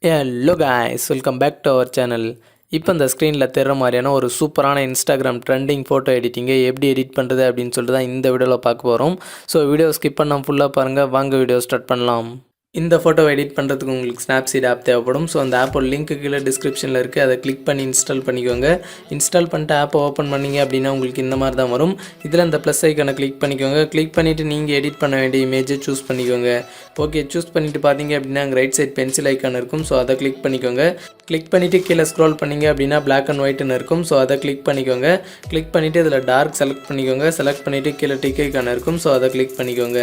Hello guys, welcome back to our channel. இப்போ இந்த ஸ்க்ரீனில் தெரிகிற மாதிரியான ஒரு சூப்பரான இன்ஸ்டாகிராம் ட்ரெண்டிங் ஃபோட்டோ எடிட்டிங்கை எப்படி எடிட் பண்ணுறது அப்படின்னு சொல்லிட்டு தான் இந்த வீடியோவில் பார்க்க போகிறோம். ஸோ வீடியோ ஸ்கிப் பண்ணாமல் ஃபுல்லாக பாருங்கள். வாங்க வீடியோ ஸ்டார்ட் பண்ணலாம். இந்த ஃபோட்டோவை எடிட் பண்ணுறதுக்கு உங்களுக்கு Snapseed ஆப் தேவைப்படும். ஸோ அந்த ஆப்போட லிங்க் கீழே டிஸ்கிரிப்ஷனில் இருக்குது. அதை கிளிக் பண்ணி இன்ஸ்டால் பண்ணிக்கோங்க. இன்ஸ்டால் பண்ணிட்டு ஆப்பை ஓப்பன் பண்ணிங்க அப்படின்னா உங்களுக்கு இந்த மாதிரி தான் வரும். இதில் இந்த ப்ளஸ் ஐக்கானை கிளிக் பண்ணிக்கோங்க. கிளிக் பண்ணிவிட்டு நீங்கள் எடிட் பண்ண வேண்டிய இமேஜை சூஸ் பண்ணிக்கோங்க. ஓகே, சூஸ் பண்ணிவிட்டு பார்த்தீங்க அப்படின்னா அங்கே ரைட் சைட் பென்சில் ஐக்கான் இருக்கும். ஸோ அதை கிளிக் பண்ணிக்கோங்க. கிளிக் பண்ணிவிட்டு கீழே ஸ்க்ரோல் பண்ணிங்க அப்படின்னா பிளாக் அண்ட் ஒயிட்னு இருக்கும். ஸோ அதை கிளிக் பண்ணிக்கோங்க. கிளிக் பண்ணிவிட்டு இதில் டார்க் செலக்ட் பண்ணிக்கோங்க. செலக்ட் பண்ணிவிட்டு கீழே டிக் ஐக்கான் இருக்கும். ஸோ அதை கிளிக் பண்ணிக்கோங்க.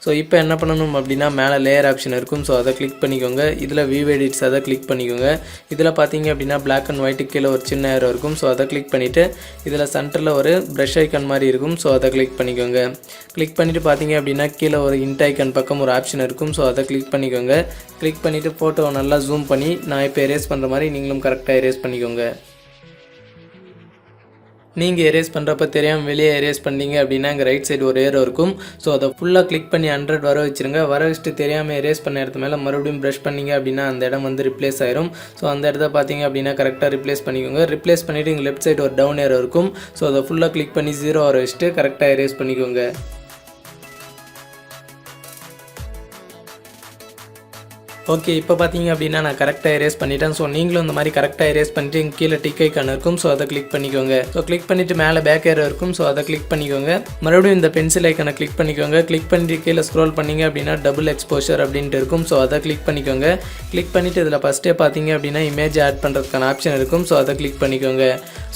ஸோ இப்போ என்ன பண்ணணும் அப்படின்னா மேலே லேயர் ஆப்ஷன் இருக்கும். ஸோ அதை கிளிக் பண்ணிக்கோங்க. இதில் வியூ எடிட்ஸ் அதை கிளிக் பண்ணிக்கோங்க. இதில் பார்த்தீங்க அப்படின்னா பிளாக் அண்ட் ஒயிட்டு கீழே ஒரு சின்ன ஏரோ இருக்கும். ஸோ அதை கிளிக் பண்ணிவிட்டு இதில் சென்டரில் ஒரு ப்ரஷ் ஐக்கான் மாதிரி இருக்கும். ஸோ அதை கிளிக் பண்ணிக்கோங்க. கிளிக் பண்ணிவிட்டு பார்த்தீங்க அப்படின்னா கீழே ஒரு இன்ட் ஐக்கான் பக்கம் ஒரு ஆப்ஷன் இருக்கும். ஸோ அதை கிளிக் பண்ணிக்கோங்க. கிளிக் பண்ணிவிட்டு ஃபோட்டோவை நல்லா ஜூம் பண்ணி நான் இப்போ எரேஸ் பண்ணுற மாதிரி நீங்களும் கரெக்டாக எரேஸ் பண்ணிக்கோங்க. நீங்கள் எரேஸ் பண்ணுறப்ப தெரியாமல் வெளியே எரேஸ் பண்ணிங்க அப்படின்னா இங்கே ரைட் சைடு ஒரு ஏரோ இருக்கும். ஸோ அதை ஃபுல்லாக கிளிக் பண்ணி 100 வர வச்சுருங்க. வர வச்சுட்டு தெரியாமல் எரேஸ் பண்ண இடத்து மேலே மறுபடியும் ப்ரஷ் பண்ணிங்க அப்படின்னா அந்த இடம் வந்து ரிப்ளேஸ் ஆயிரும். ஸோ அந்த இடத்த பார்த்தீங்க அப்படின்னா கரெக்டாக ரிப்ளேஸ் பண்ணிக்கோங்க. ரிப்ளேஸ் பண்ணிவிட்டு இங்கே லெஃப்ட் சைடு ஒரு டவுன் ஏரோ இருக்கும். ஸோ அதை ஃபுல்லாக கிளிக் பண்ணி 0 வர வச்சுட்டு கரெக்டாக எரேஸ் பண்ணிக்கோங்க. ஓகே, இப்போ பார்த்தீங்க அப்படின்னா நான் கரெக்டாக எரேஸ் பண்ணிட்டேன். ஸோ நீங்களும் இந்த மாதிரி கரெக்டாக எரேஸ் பண்ணிட்டு இங்கே கீழே டிக் ஐக்கான் இருக்கும். ஸோ அதை கிளிக் பண்ணிக்கோங்க. ஸோ கிளிக் பண்ணிவிட்டு மேலே பேக் ஏரோ இருக்கும். ஸோ அதை கிளிக் பண்ணிக்கோங்க. மறுபடியும் இந்த பென்சில் ஐக்கானை கிளிக் பண்ணிக்கோங்க. கிளிக் பண்ணிட்டு கீழே ஸ்க்ரோல் பண்ணிங்க அப்படின்னா டபுள் எக்ஸ்போஷர் அப்படின்ட்டு இருக்கும். ஸோ அதை கிளிக் பண்ணிக்கோங்க. கிளிக் பண்ணிவிட்டு இதில் ஃபஸ்ட்டே பார்த்தீங்க அப்படின்னா இமேஜ் ஆட் பண்ணுறதுக்கான ஆப்ஷன் இருக்கும். ஸோ அதை கிளிக் பண்ணிக்கோங்க.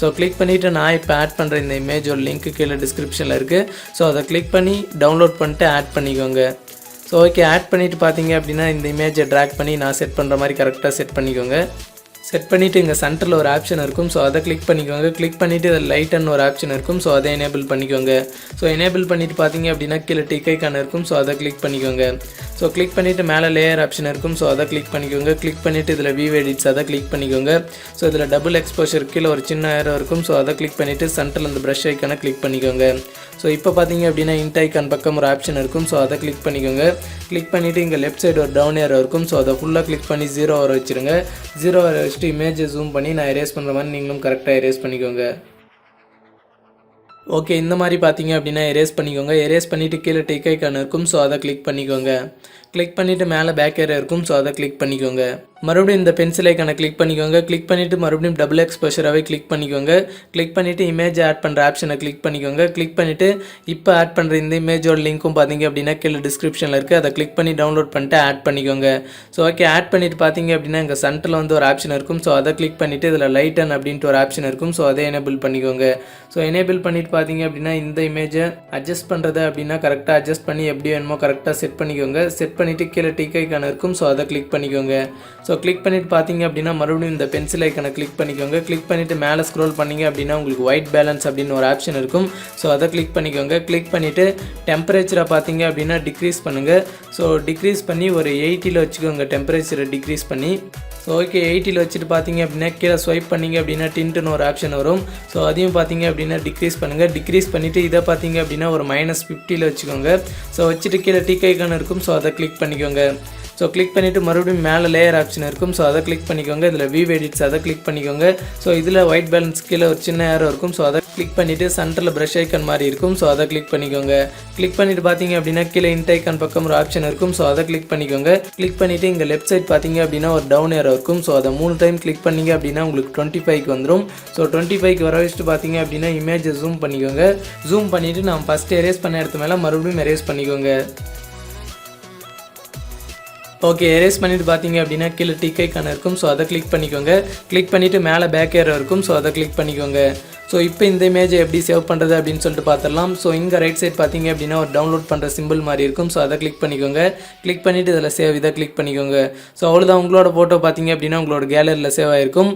ஸோ கிளிக் பண்ணிவிட்டு நான் இப்போ ஆட் பண்ணுற இந்த இமேஜோட லிங்க் கீழே டிஸ்கிரிப்ஷனில் இருக்குது. ஸோ அதை கிளிக் பண்ணி டவுன்லோட் பண்ணிட்டு ஆட் பண்ணிக்கோங்க. ஸோ ஓகே, ஆட் பண்ணிவிட்டு பார்த்தீங்க அப்படின்னா இந்த இமேஜை ட்ராக் பண்ணி நான் செட் பண்ணுற மாதிரி கரெக்டாக செட் பண்ணிக்கோங்க. செட் பண்ணிவிட்டு இங்கே சென்டரில் ஒரு ஆப்ஷன் இருக்கும். ஸோ அதை கிளிக் பண்ணிக்கோங்க. கிளிக் பண்ணிவிட்டு இதில் லைட்னு ஒரு ஆப்ஷன் இருக்கும். ஸோ அதை எனேபிள் பண்ணிக்கோங்க. ஸோ எனேபிள் பண்ணிவிட்டு பார்த்தீங்க அப்படின்னா கீழே டிக் ஐக்கான் இருக்கும். ஸோ அதை கிளிக் பண்ணிக்கோங்க. ஸோ கிளிக் பண்ணிவிட்டு மேலே லேயர் ஆப்ஷன் இருக்கும். ஸோ அதை கிளிக் பண்ணிக்கோங்க. கிளிக் பண்ணிவிட்டு இதில் வியூ எடிட்ஸ் அதை கிளிக் பண்ணிக்கோங்க. ஸோ இதில் டபுள் எக்ஸ்போஷர் கீழே ஒரு சின்ன ஏரோ இருக்கும். ஸோ அதை கிளிக் பண்ணிவிட்டு சென்டரில் இந்த ப்ரஷ் ஐக்கானை கிளிக் பண்ணிக்கோங்க. ஸோ இப்போ பார்த்தீங்க அப்படின்னா இன்ட் ஐக்கான் பக்கம் ஒரு ஆப்ஷன் இருக்கும். ஸோ அதை கிளிக் பண்ணிக்கோங்க. கிளிக் பண்ணிவிட்டு இங்கே லெஃப்ட் சைடு ஒரு டவுன் ஏரோ இருக்கும். ஸோ அதை ஃபுல்லாக கிளிக் பண்ணி 0 வர வச்சுருங்க. 0 வர வச்சுட்டு இமேஜை ஜூம் பண்ணி நான் எரேஸ் பண்ணுற மாதிரி நீங்களும் கரெக்டாக எரேஸ் பண்ணிக்கோங்க. ஓகே, இந்த மாதிரி பார்த்தீங்க அப்படின்னா எரேஸ் பண்ணிக்கோங்க. எரேஸ் பண்ணிவிட்டு கீழே டிக் ஐக்கான் இருக்கும். ஸோ அதை கிளிக் பண்ணிக்கோங்க. கிளிக் பண்ணிவிட்டு மேலே பேக் ஏரோ இருக்கும். ஸோ அதை கிளிக் பண்ணிக்கோங்க. மறுபடியும் இந்த பென்சில் ஐக்கானை கிளிக் பண்ணிக்கோங்க. கிளிக் பண்ணிவிட்டு மறுபடியும் டபுள் எக்ஸ்போஷராகவே கிளிக் பண்ணிக்கோங்க. கிளிக் பண்ணிவிட்டு இமேஜ் ஆட் பண்ணுற ஆப்ஷனை கிளிக் பண்ணிக்கோங்க. கிளிக் பண்ணிவிட்டு இப்போ ஆட் பண்ணுற இந்த இமேஜோட லிங்க்கும் பார்த்தீங்க அப்படின்னா கீழே டிஸ்கிரிப்ஷனில் இருக்குது. அதை கிளிக் பண்ணி டவுன்லோட் பண்ணிட்டு ஆட் பண்ணிக்கோங்க. ஸோ ஓகே, ஆட் பண்ணிவிட்டு பார்த்தீங்க அப்படின்னா இங்கே சென்டரில் வந்து ஒரு ஆப்ஷன் இருக்கும். ஸோ அதை கிளிக் பண்ணிவிட்டு இதில் லைட்டன் அப்படின்ட்டு ஒரு ஆப்ஷன் இருக்கும். ஸோ அதை எனேபிள் பண்ணிக்கோங்க. ஸோ எனேபிள் பண்ணிவிட்டு பார்த்தீங்க அப்படின்னா இந்த இமேஜை அட்ஜஸ்ட் பண்ணுறது அப்படின்னா கரெக்டாக அட்ஜஸ்ட் பண்ணி எப்படி வேணுமோ கரெக்டாக செட் பண்ணிக்கோங்க. செட் பண்ணிவிட்டு கீழே டிக் ஐக்கான் இருக்கும். ஸோ அதை கிளிக் பண்ணிக்கோங்க. ஸோ கிளிக் பண்ணிவிட்டு பார்த்தீங்க அப்படின்னா மறுபடியும் இந்த பென்சில் ஐக்கானை கிளிக் பண்ணிக்கோங்க. கிளிக் பண்ணிவிட்டு மேலே ஸ்க்ரோல் பண்ணிங்க அப்படின்னா உங்களுக்கு ஒயிட் பேலன்ஸ் அப்படின்னு ஒரு ஆப்ஷன் இருக்கும். ஸோ அதை கிளிக் பண்ணிக்கோங்க. கிளிக் பண்ணிவிட்டு டெம்பரேச்சரை பார்த்தீங்க அப்படின்னா டிக்ரீஸ் பண்ணுங்கள். ஸோ டிக்ரீஸ் பண்ணி ஒரு 80 வச்சுக்கோங்க. டெம்பரேச்சரை டிக்ரீஸ் பண்ணி. ஸோ ஓகே, 80 வச்சுட்டு பார்த்தீங்க அப்படின்னா கீழே ஸ்வைப் பண்ணிங்க அப்படின்னா டின்ட்டுன்னு ஒரு ஆப்ஷன் வரும். ஸோ அதையும் பார்த்தீங்க அப்படின்னா டிக்ரீஸ் பண்ணுங்கள். டிக்ரீஸ் பண்ணிவிட்டு இதை பார்த்தீங்க அப்படின்னா ஒரு -50 வச்சுக்கோங்க. ஸோ வச்சுட்டு கீழே டிக் ஐக்கான் இருக்கும். ஸோ அதை கிளிக் பண்ணிக்கோங்க. ஸோ கிளிக் பண்ணிவிட்டு மறுபடியும் மேலே லேயர் ஆப்ஷன் இருக்கும். ஸோ அதை கிளிக் பண்ணிக்கோங்க. இதில் வியூ எடிட்ஸ் அதை கிளிக் பண்ணிக்கோங்க. ஸோ இதில் ஒயிட் பேலன்ஸ் கீழே ஒரு சின்ன ஏரோ இருக்கும். ஸோ அதை கிளிக் பண்ணிவிட்டு சென்டரில் ப்ரஷ் ஐக்கான் மாதிரி இருக்கும். ஸோ அதை கிளிக் பண்ணிக்கோங்க. கிளிக் பண்ணிவிட்டு பார்த்தீங்க அப்படின்னா கீழே இன்ட் ஐக்கான் பக்கம் ஒரு ஆப்ஷன் இருக்கும். ஸோ அதை கிளிக் பண்ணிக்கோங்க. கிளிக் பண்ணிவிட்டு இங்கே லெஃப்ட் சைட் பார்த்தீங்க அப்படின்னா ஒரு டவுன் ஏரோ இருக்கும். ஸோ அதை 3 டைம் கிளிக் பண்ணிங்க அப்படின்னா உங்களுக்கு 25க்கு வந்துடும். ஸோ 25க்கு வர வச்சுட்டு பார்த்தீங்க அப்படின்னா இமேஜை ஜூம் பண்ணிக்கோங்க. ஜூம் பண்ணிவிட்டு நான் ஃபஸ்ட்டு எரேஸ் பண்ண இடத்து மேலே மறுபடியும் எரேஸ் பண்ணிக்கோங்க. ஓகே, எரேஸ் பண்ணிவிட்டு பார்த்தீங்க அப்படின்னா கீழே டிக் ஐக்கான் இருக்கும். ஸோ அதை கிளிக் பண்ணிக்கோங்க. கிளிக் பண்ணிவிட்டு மேலே பேக் ஏரோ இருக்கும். ஸோ அதை கிளிக் பண்ணிக்கோங்க. ஸோ இப்போ இந்த இமேஜை எப்படி சேவ் பண்ணுறது அப்படின்னு சொல்லிட்டு பார்த்துடலாம். ஸோ இங்கே ரைட் சைட் பார்த்தீங்க அப்படின்னா ஒரு டவுன்லோட் பண்ணுற சிம்பிள் மாதிரி இருக்கும். ஸோ அதை கிளிக் பண்ணிக்கோங்க. கிளிக் பண்ணிவிட்டு இதில் சேவ் இதை கிளிக் பண்ணிக்கோங்க. ஸோ அவ்வளோதான், உங்களோட ஃபோட்டோ பார்த்தீங்க அப்படின்னா உங்களோட கேலரியில் சேவ் ஆகிருக்கும்.